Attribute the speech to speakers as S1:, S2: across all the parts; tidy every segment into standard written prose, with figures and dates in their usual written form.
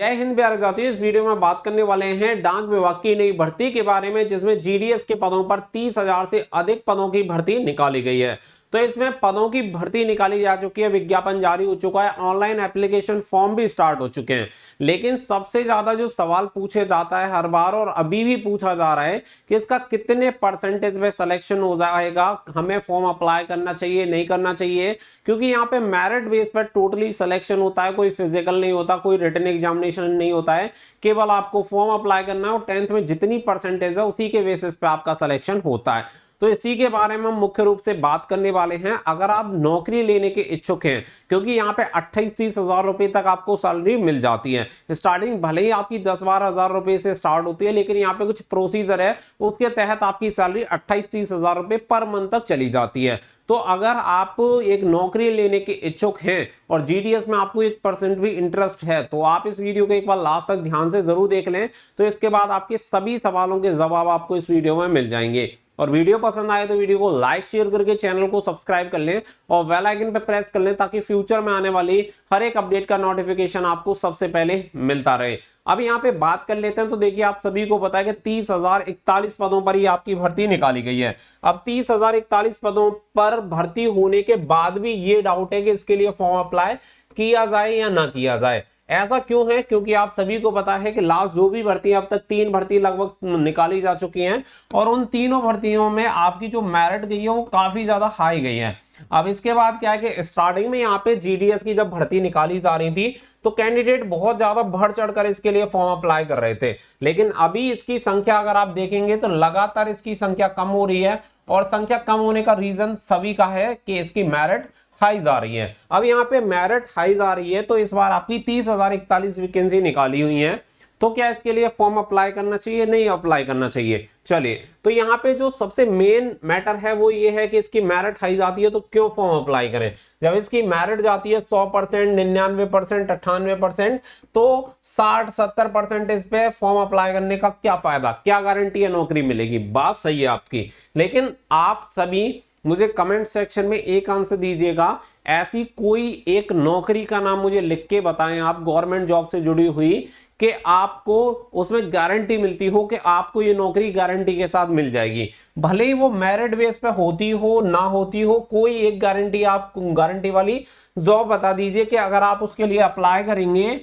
S1: जय हिंद प्यारे साथियों। इस वीडियो में बात करने वाले हैं डाक विभाग की नई भर्ती के बारे में, जिसमें जीडीएस के पदों पर 30,000 से अधिक पदों की भर्ती निकाली गई है। तो इसमें पदों की भर्ती निकाली जा चुकी है, विज्ञापन जारी हो चुका है, ऑनलाइन एप्लीकेशन फॉर्म भी स्टार्ट हो चुके हैं। लेकिन सबसे ज्यादा जो सवाल पूछे जाता है हर बार और अभी भी पूछा जा रहा है कि इसका कितने परसेंटेज में सिलेक्शन हो जाएगा, हमें फॉर्म अप्लाई करना चाहिए नहीं करना चाहिए, क्योंकि यहाँ पे मेरिट बेस पर टोटली सिलेक्शन होता है, कोई फिजिकल नहीं होता, कोई रिटन एग्जामिनेशन नहीं होता है, केवल आपको फॉर्म अप्लाई करना है और 10th में जितनी परसेंटेज है उसी के बेसिस पे आपका सिलेक्शन होता है। तो इसी के बारे में हम मुख्य रूप से बात करने वाले हैं। अगर आप नौकरी लेने के इच्छुक हैं, क्योंकि यहाँ पे 28-30 हजार रुपए तक आपको सैलरी मिल जाती है स्टार्टिंग, भले ही आपकी 10-12 हजार रुपए से स्टार्ट होती है, लेकिन यहाँ पे कुछ प्रोसीजर है, उसके तहत आपकी सैलरी 28-30 हजार रुपए पर मंथ तक चली जाती है। तो अगर आप एक नौकरी लेने के इच्छुक हैं और जीडीएस में आपको 1% भी इंटरेस्ट है, तो आप इस वीडियो को एक बार लास्ट तक ध्यान से जरूर देख लें। तो इसके बाद आपके सभी सवालों के जवाब आपको इस वीडियो में मिल जाएंगे। और वीडियो पसंद आए तो वीडियो को लाइक शेयर करके चैनल को सब्सक्राइब कर लें और बेल आइकन पर प्रेस कर लें, ताकि फ्यूचर में आने वाली हर एक अपडेट का नोटिफिकेशन आपको सबसे पहले मिलता रहे। अब यहाँ पे बात कर लेते हैं। तो देखिए, आप सभी को पता है कि 30,041 पदों पर ही आपकी भर्ती निकाली गई है। अब 30,041 पदों पर भर्ती होने के बाद भी ये डाउट है कि इसके लिए फॉर्म अप्लाई किया जाए या ना किया जाए। ऐसा क्यों है? क्योंकि आप सभी को पता है कि लास्ट जो भी भर्ती अब तक 3 भर्ती लगभग निकाली जा चुकी हैं और उन तीनों भर्तियों में आपकी जो मेरिट गई है वो काफी ज्यादा हाई गई है। अब इसके बाद क्या है कि स्टार्टिंग में यहाँ पे जीडीएस की जब भर्ती निकाली जा रही थी तो कैंडिडेट बहुत ज्यादा बढ़ चढ़कर इसके लिए फॉर्म अप्लाई कर रहे थे, लेकिन अभी इसकी संख्या अगर आप देखेंगे तो लगातार इसकी संख्या कम हो रही है। और संख्या कम होने का रीजन सभी का है कि इसकी मेरिट हाई आ रही है। अब यहाँ पे मेरिट हाई आ रही है, तो इस बार आपकी 30,041 वैकेंसी निकाली हुई है। तो क्या इसके लिए फॉर्म अप्लाई करना चाहिए, नहीं अप्लाई करना चाहिए? चलिए, तो यहाँ पे जो सबसे मेन मैटर है वो ये है कि इसकी मेरिट हाई जाती है तो क्यों फॉर्म अप्लाई करें। जब इसकी मेरिट जाती है 100%, 99%, 98%, तो 60-70% इस पे फॉर्म अप्लाई करने का क्या फायदा, क्या गारंटी है नौकरी मिलेगी? बात सही है आपकी, लेकिन आप सभी मुझे कमेंट सेक्शन में एक आंसर दीजिएगा, ऐसी कोई एक नौकरी का नाम मुझे लिख के बताएं आप गवर्नमेंट जॉब से जुड़ी हुई कि आपको उसमें गारंटी मिलती हो कि आपको ये नौकरी गारंटी के साथ मिल जाएगी। भले ही वो मेरिट बेस पे होती हो ना होती हो, कोई एक गारंटी, आप गारंटी वाली जॉब बता दीजिए कि अगर आप उसके लिए अप्लाई करेंगे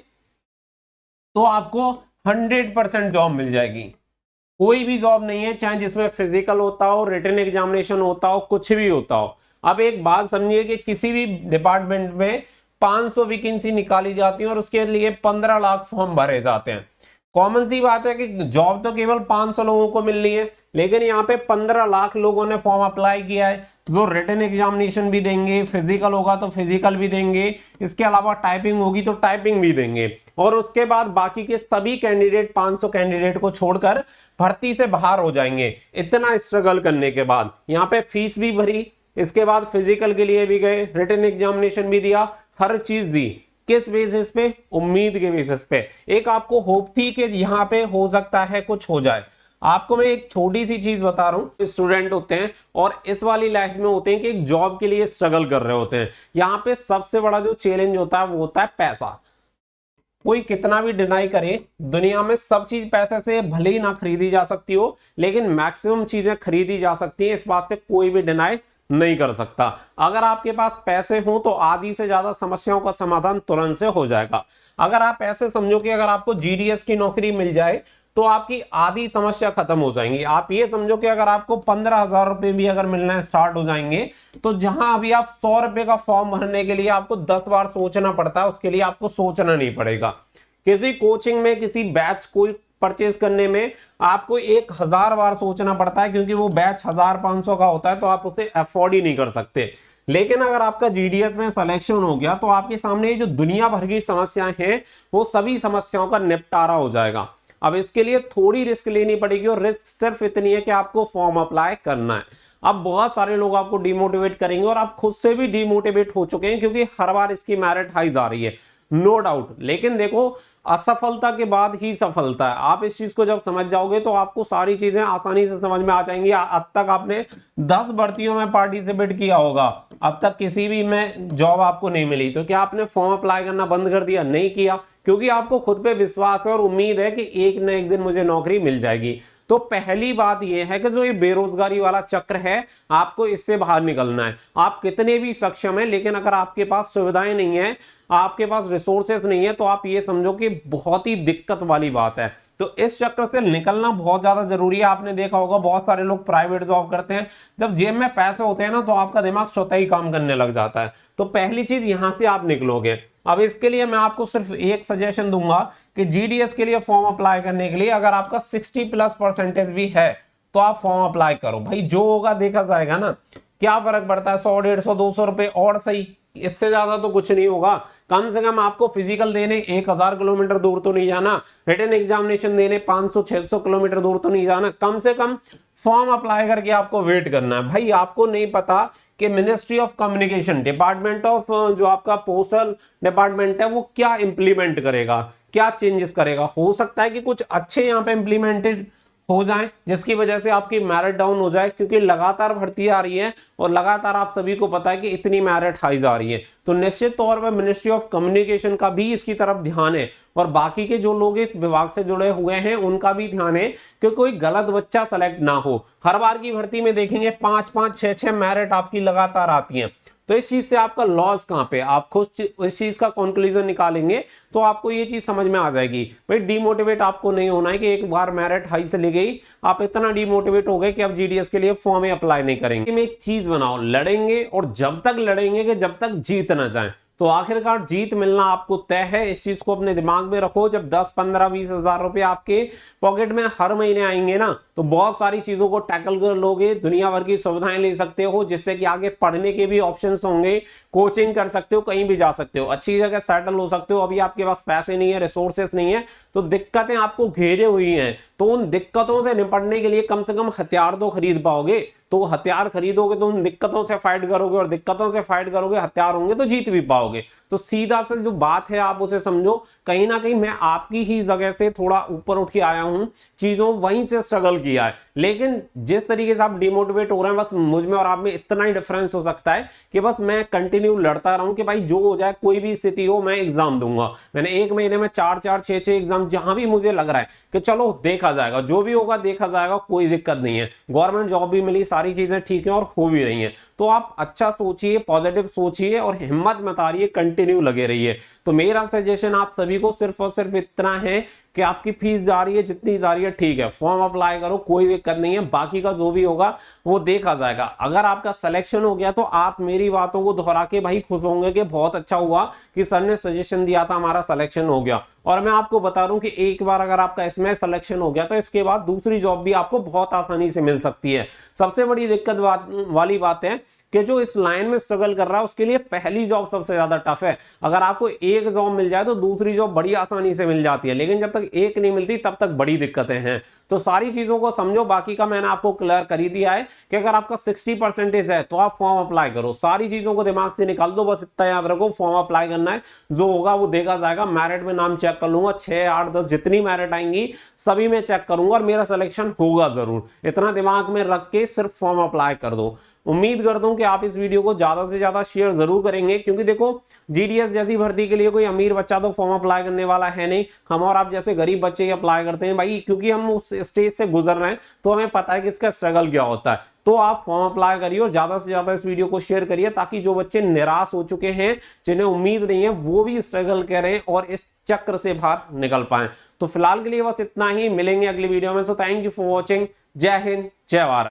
S1: तो आपको 100% जॉब मिल जाएगी। कोई भी जॉब नहीं है चाहे जिसमें फिजिकल होता हो, रिटन एग्जामिनेशन होता हो, कुछ भी होता हो। अब एक बात समझिए कि किसी भी डिपार्टमेंट में 500 वैकेंसी निकाली जाती है और उसके लिए 15 लाख फॉर्म भरे जाते हैं। कॉमन सी बात है कि जॉब तो केवल 500 लोगों को मिलनी है, लेकिन यहाँ पे 15 लाख लोगों ने फॉर्म अप्लाई किया है। जो रिटन एग्जामिनेशन भी देंगे, फिजिकल होगा तो फिजिकल भी देंगे, इसके अलावा टाइपिंग होगी तो टाइपिंग भी देंगे, और उसके बाद बाकी के सभी कैंडिडेट 500 कैंडिडेट को छोड़कर भर्ती से बाहर हो जाएंगे। इतना स्ट्रगल करने के बाद यहाँ पे फीस भी भरी, इसके बाद फिजिकल के लिए भी गए, रिटन एग्जामिनेशन भी दिया, हर चीज दी। किस बेसिस पे? उम्मीद के बेसिस पे। एक आपको होप थी कि यहाँ पे हो सकता है कुछ हो जाए। आपको मैं एक छोटी सी चीज बता रहा हूं, स्टूडेंट होते हैं और इस वाली लाइफ में होते हैं कि एक जॉब के लिए स्ट्रगल कर रहे होते हैं। यहाँ पे सबसे बड़ा जो चैलेंज होता है वो होता है पैसा। कोई कितना भी डिनाई करे, दुनिया में सब चीज पैसे से भले ही ना खरीदी जा सकती हो, लेकिन मैक्सिमम चीजें खरीदी जा सकती हैं, इस बात से कोई भी डिनाई नहीं कर सकता। अगर आपके पास पैसे हो तो आधी से ज्यादा समस्याओं का समाधान तुरंत से हो जाएगा। अगर आप ऐसे समझो कि अगर आपको जीडीएस की नौकरी मिल जाए तो आपकी आधी समस्या खत्म हो जाएंगी। आप ये समझो कि अगर आपको 15,000 रुपए भी अगर मिलना स्टार्ट हो जाएंगे, तो जहां अभी आप 100 रुपए का फॉर्म भरने के लिए आपको 10 बार सोचना पड़ता है, उसके लिए आपको सोचना नहीं पड़ेगा। किसी कोचिंग में, किसी बैच को परचेज करने में आपको 1000 बार सोचना पड़ता है, क्योंकि वो बैच 1500 का होता है, तो आप उसे अफोर्ड ही नहीं कर सकते। लेकिन अगर आपका जीडीएस में सिलेक्शन हो गया तो आपके सामने जो दुनिया भर की समस्याएं हैं वो सभी समस्याओं का निपटारा हो जाएगा। अब इसके लिए थोड़ी रिस्क लेनी पड़ेगी, और रिस्क सिर्फ इतनी है कि आपको फॉर्म अप्लाई करना है। अब बहुत सारे लोग आपको डिमोटिवेट करेंगे और आप खुद से भी डिमोटिवेट हो चुके हैं, क्योंकि हर बार इसकी मेरिट हाई जा रही है, नो डाउट। लेकिन देखो, असफलता के बाद ही सफलता है। आप इस चीज को जब समझ जाओगे तो आपको सारी चीजें आसानी से समझ में आ जाएंगी। अब तक आपने 10 भर्तियों में पार्टिसिपेट किया होगा, अब तक किसी भी में जॉब आपको नहीं मिली, तो क्या आपने फॉर्म अप्लाई करना बंद कर दिया? नहीं किया, क्योंकि आपको खुद पे विश्वास है और उम्मीद है कि एक न एक दिन मुझे नौकरी मिल जाएगी। तो पहली बात यह है कि जो ये बेरोजगारी वाला चक्र है, आपको इससे बाहर निकलना है। आप कितने भी सक्षम हैं, लेकिन अगर आपके पास सुविधाएं नहीं है, आपके पास रिसोर्सेस नहीं है, तो आप ये समझो कि बहुत ही दिक्कत वाली बात है। तो इस चक्र से निकलना बहुत ज्यादा जरूरी है। आपने देखा होगा बहुत सारे लोग प्राइवेट जॉब करते हैं, जब जेब में पैसे होते हैं ना, तो आपका दिमाग स्वतः ही काम करने लग जाता है। तो पहली चीज यहां से आप निकलोगे। अब इसके लिए मैं आपको सिर्फ एक सजेशन दूंगा कि जीडीएस के लिए फॉर्म अप्लाई करने के लिए अगर आपका 60+ % भी है तो आप फॉर्म अप्लाई करो। भाई जो होगा देखा जाएगा ना, क्या फर्क पड़ता है, 100, 150, 200 रुपए और सही, इससे ज्यादा तो कुछ नहीं होगा। कम से कम आपको फिजिकल देने 1000 किलोमीटर दूर तो नहीं जाना, रिटन एग्जामिनेशन देने 500, 600 किलोमीटर दूर तो नहीं जाना। कम से कम फॉर्म अप्लाई करके आपको वेट करना है। भाई आपको नहीं पता कि ministry of communication, department of जो आपका पोस्टल डिपार्टमेंट है, वो क्या इंप्लीमेंट करेगा, क्या चेंजेस करेगा। हो सकता है कि कुछ अच्छे यहाँ पे इंप्लीमेंटेड हो जाए, जिसकी वजह से आपकी मेरिट डाउन हो जाए, क्योंकि लगातार भर्ती आ रही है और लगातार आप सभी को पता है कि इतनी मेरिट हाइज आ रही है। तो निश्चित तौर पर मिनिस्ट्री ऑफ कम्युनिकेशन का भी इसकी तरफ ध्यान है और बाकी के जो लोग इस विभाग से जुड़े हुए हैं उनका भी ध्यान है कि कोई गलत बच्चा सेलेक्ट ना हो। हर बार की भर्ती में देखेंगे 5-5, 6-6 मेरिट आपकी लगातार आती है। तो इस चीज से आपका लॉस कहां पे, आप खुद इस चीज का कंक्लूजन निकालेंगे तो आपको ये चीज समझ में आ जाएगी। भाई डिमोटिवेट आपको नहीं होना है कि एक बार मेरिट हाई से ले गई, आप इतना डिमोटिवेट हो गए कि अब जीडीएस के लिए फॉर्म में अप्लाई नहीं करेंगे। में एक चीज बनाओ, लड़ेंगे और जब तक लड़ेंगे कि जब तक जीत ना जाए। तो आखिरकार जीत मिलना आपको तय है, इस चीज को अपने दिमाग में रखो। जब 10, 15, 20 हजार रुपए आपके पॉकेट में हर महीने आएंगे ना, तो बहुत सारी चीजों को टैकल कर लोगे, दुनिया भर की सुविधाएं ले सकते हो, जिससे कि आगे पढ़ने के भी ऑप्शंस होंगे, कोचिंग कर सकते हो, कहीं भी जा सकते हो, अच्छी जगह सेटल हो सकते हो। अभी आपके पास पैसे नहीं है, रिसोर्सेस नहीं है, तो दिक्कतें आपको घेरे हुई हैं। तो उन दिक्कतों से निपटने के लिए कम से कम हथियार तो खरीद पाओगे। तो हथियार खरीदोगे तो उन दिक्कतों से फाइट करोगे, और दिक्कतों से फाइट करोगे, हथियार होंगे तो जीत भी पाओगे। तो सीधा सा जो बात है आप उसे समझो। कहीं ना कहीं मैं आपकी ही जगह से थोड़ा ऊपर उठ के आया हूं, चीजों वहीं से स्ट्रगल किया है, लेकिन जिस तरीके से आप डिमोटिवेट हो रहे हैं, बस मुझ में और आप में इतना ही डिफरेंस हो सकता है कि बस मैं कंटिन्यू लड़ता रहूं कि भाई जो हो जाए, कोई भी स्थिति हो मैं एग्जाम दूंगा। मैंने एक महीने में 4-4, 6-6 एग्जाम, जहां भी मुझे लग रहा है कि चलो देखा जाएगा, जो भी होगा देखा जाएगा, कोई दिक्कत नहीं है, गवर्नमेंट जॉब भी मिली, सारी चीजें ठीक है और हो भी रही हैं। तो आप अच्छा सोचिए, पॉजिटिव सोचिए और हिम्मत मत हारिए, कंटिन्यू लगे रहिए। तो मेरा सजेशन आप सभी को सिर्फ और सिर्फ इतना है कि आपकी फीस जा रही है, जितनी जा रही है ठीक है, फॉर्म अप्लाई करो, कोई दिक्कत नहीं है, बाकी का जो भी होगा वो देखा जाएगा। अगर आपका सिलेक्शन हो गया तो आप मेरी बातों को दोहरा के भाई खुश होंगे कि बहुत अच्छा हुआ कि सर ने सजेशन दिया था, हमारा सिलेक्शन हो गया। और मैं आपको बता दूं कि एक बार अगर आपका इसमें सिलेक्शन हो गया तो इसके बाद दूसरी जॉब भी आपको बहुत आसानी से मिल सकती है। सबसे बड़ी दिक्कत वाली बात है कि जो इस लाइन में स्ट्रगल कर रहा है उसके लिए पहली जॉब सबसे ज्यादा टफ है। अगर आपको एक जॉब मिल जाए तो दूसरी जॉब बड़ी आसानी से मिल जाती है, लेकिन जब तक एक नहीं मिलती तब तक बड़ी दिक्कतें हैं। तो सारी चीजों को समझो, बाकी का मैंने आपको क्लियर कर ही दिया है कि अगर आपका 60% है तो आप फॉर्म अप्लाई करो, सारी चीजों को दिमाग से निकाल दो, बस इतना याद रखो फॉर्म अप्लाई करना है, जो होगा वो देखा जाएगा। मेरिट में नाम चेक कर लूंगा, 6, 8, 10 जितनी मेरिट आएंगी सभी में चेक करूंगा और मेरा सिलेक्शन होगा जरूर। इतना दिमाग में रख के सिर्फ फॉर्म अप्लाई कर दो। उम्मीद करता हूं कि आप इस वीडियो को ज्यादा से ज्यादा शेयर जरूर करेंगे, क्योंकि देखो जीडीएस जैसी भर्ती के लिए कोई अमीर बच्चा तो फॉर्म अप्लाई करने वाला है नहीं, हम और आप जैसे गरीब बच्चे ही अप्लाई करते हैं भाई, क्योंकि हम उस स्टेज से गुजर रहे हैं तो हमें पता है कि इसका स्ट्रगल क्या होता है। तो आप फॉर्म अप्लाई करिए और ज्यादा से ज्यादा इस वीडियो को शेयर करिए, ताकि जो बच्चे निराश हो चुके हैं, जिन्हें उम्मीद नहीं है, वो भी स्ट्रगल करें और इस चक्र से बाहर निकल पाएं। तो फिलहाल के लिए बस इतना ही, मिलेंगे अगली वीडियो में। So thank you for watching. जय हिंद, जय भारत।